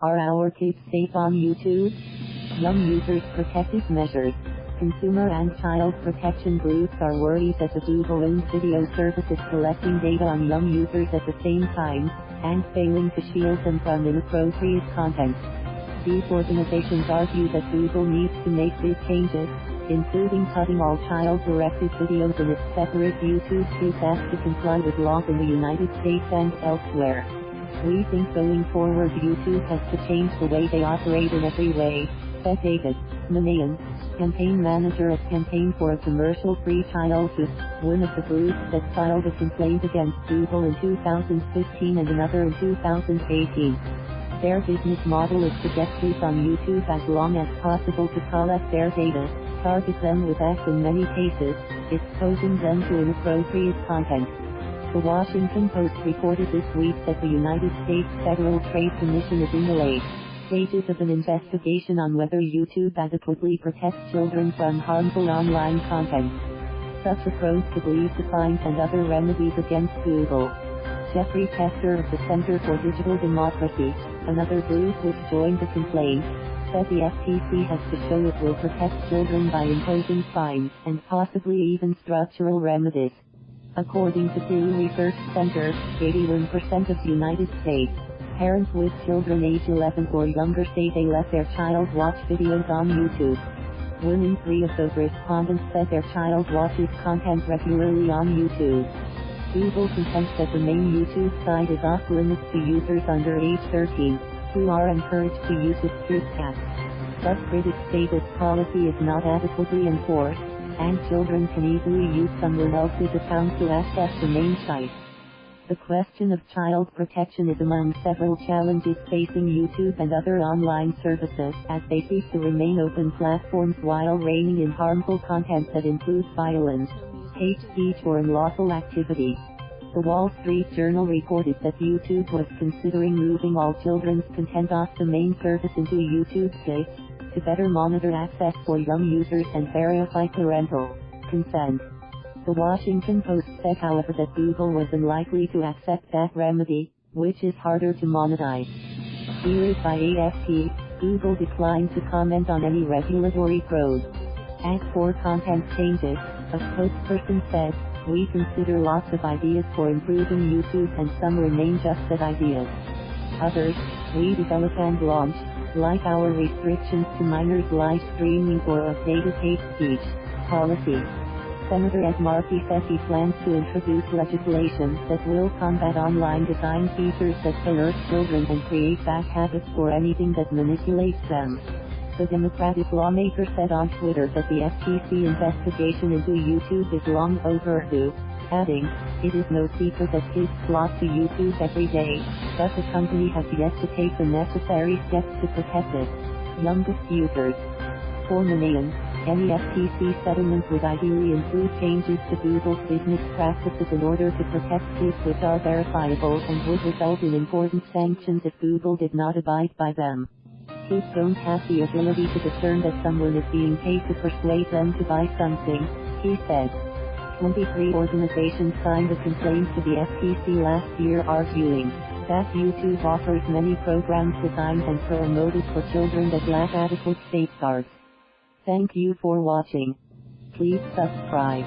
Are our kids safe on YouTube? Young users' protective measures. Consumer and child protection groups are worried that the Google video service is collecting data on young users at the same time, and failing to shield them from inappropriate content. These organizations argue that Google needs to make big changes, including cutting all child-directed videos in its separate YouTube feed to comply with laws in the United States and elsewhere. We think going forward YouTube has to change the way they operate in every way, said David Manayan, campaign manager at Campaign for a Commercial-Free Childhood, one of the groups that filed a complaint against Google in 2015 and another in 2018. Their business model is to get kids on YouTube as long as possible to collect their data, target them with ads in many cases, exposing them to inappropriate content. The Washington Post reported this week that the United States Federal Trade Commission is in the late stages of an investigation on whether YouTube adequately protects children from harmful online content. Such approach could lead to fines and other remedies against Google. Jeffrey Tester of the Center for Digital Democracy, another group which joined the complaint, said the FTC has to show it will protect children by imposing fines and possibly even structural remedies. According to Pew Research Center, 81% of United States parents with children age 11 or younger say they let their child watch videos on YouTube. 1 in 3 of those respondents said their child watches content regularly on YouTube. Google contends that the main YouTube site is off limits to users under age 13, who are encouraged to use its TrueCast. But critics say this policy is not adequately enforced, and children can easily use someone else's account to access the main site. The question of child protection is among several challenges facing YouTube and other online services as they seek to remain open platforms while reining in harmful content that includes violence, hate speech or unlawful activity. The Wall Street Journal reported that YouTube was considering moving all children's content off the main service into YouTube Kids, to better monitor access for young users and verify parental consent. The Washington Post said however that Google was unlikely to accept that remedy, which is harder to monetize. Queried by AFP, Google declined to comment on any regulatory pros. As for content changes, a spokesperson said, "We consider lots of ideas for improving YouTube and some remain just that ideas. Others, we develop and launch, like our restrictions to minors live streaming or updated hate speech policy." Senator Ed Markey says he plans to introduce legislation that will combat online design features that coerce children and create bad habits for anything that manipulates them. The Democratic lawmaker said on Twitter that the FTC investigation into YouTube is long overdue, adding, "It is no secret that kids flock to YouTube every day, but the company has yet to take the necessary steps to protect its youngest users." For Manayan, any FTC settlement would ideally include changes to Google's business practices in order to protect kids which are verifiable and would result in important sanctions if Google did not abide by them. Kids don't have the ability to discern that someone is being paid to persuade them to buy something, he said. 23 organizations signed a complaint to the FTC last year arguing that YouTube offers many programs designed and promoted for children that lack adequate safeguards. Thank you for watching. Please subscribe.